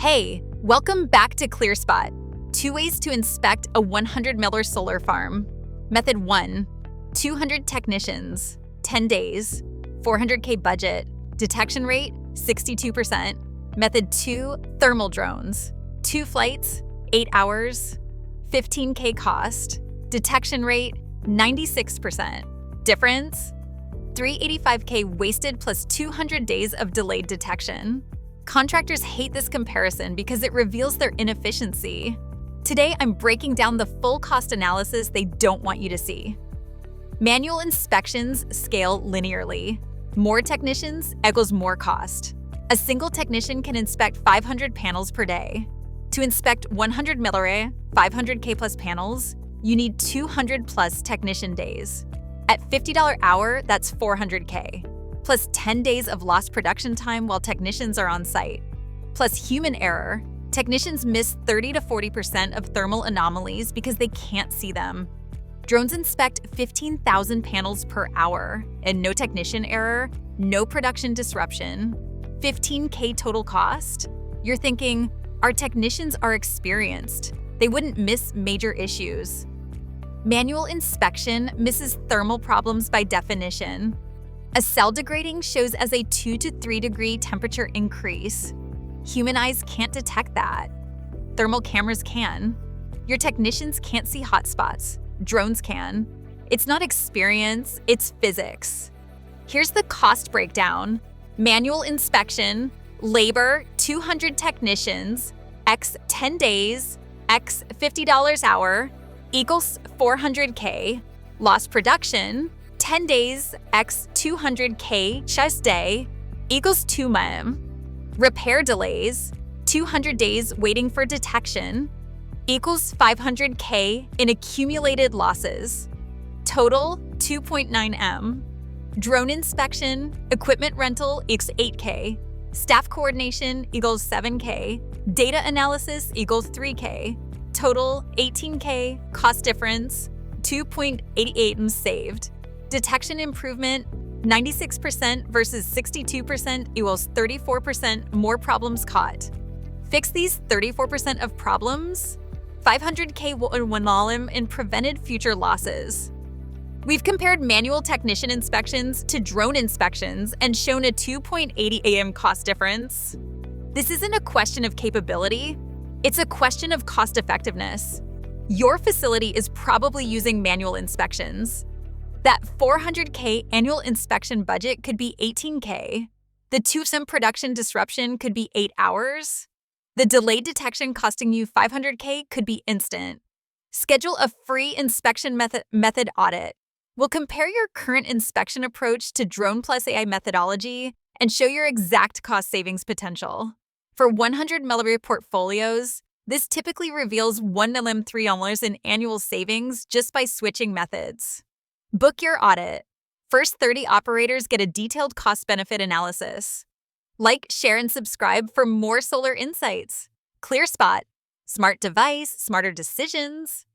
Hey, welcome back to ClearSpot. 2 ways to inspect a 100 miller solar farm. Method 1, 200 technicians, 10 days, $400K budget, detection rate 62%. Method 2, thermal drones, 2 flights, 8 hours, $15K cost, detection rate 96%. Difference? $385K wasted plus 200 days of delayed detection. Contractors hate this comparison because it reveals their inefficiency. Today, I'm breaking down the full cost analysis they don't want you to see. Manual inspections scale linearly. More technicians equals more cost. A single technician can inspect 500 panels per day. To inspect 100 miller, 500K plus panels, you need 200 plus technician days. At $50 hour, that's $400K. Plus 10 days of lost production time while technicians are on site. Plus human error. Technicians miss 30 to 40% of thermal anomalies because they can't see them. Drones inspect 15,000 panels per hour, and no technician error, no production disruption. $15K total cost? You're thinking, our technicians are experienced. They wouldn't miss major issues. Manual inspection misses thermal problems by definition. A cell degrading shows as a 2 to 3 degree temperature increase. Human eyes can't detect that. Thermal cameras can. Your technicians can't see hotspots. Drones can. It's not experience, it's physics. Here's the cost breakdown. Manual inspection, labor, 200 technicians, x 10 days, x $50 hour, equals $400K. Lost production, 10 days x 200K just day equals 2 m. Repair delays, 200 days waiting for detection, equals $500K in accumulated losses. Total 2.9 m. Drone inspection, equipment rental equals 8K. Staff coordination equals 7K. Data analysis equals 3K. Total 18K. Cost difference 2.88 m saved. Detection improvement, 96% versus 62% equals 34% more problems caught. Fix these 34% of problems, $500K will in prevented future losses. We've compared manual technician inspections to drone inspections and shown a 2.80 AM cost difference. This isn't a question of capability, it's a question of cost effectiveness. Your facility is probably using manual inspections. That $400K annual inspection budget could be $18K. The 2 sim production disruption could be 8 hours. The delayed detection costing you $500K could be instant. Schedule a free inspection method audit. We'll compare your current inspection approach to Drone plus AI methodology and show your exact cost savings potential. For 100 miller portfolios, this typically reveals $1 to $3 in annual savings just by switching methods. Book your audit. First 30 operators get a detailed cost-benefit analysis. Like, share, and subscribe for more solar insights. ClearSpot. Smart device, smarter decisions.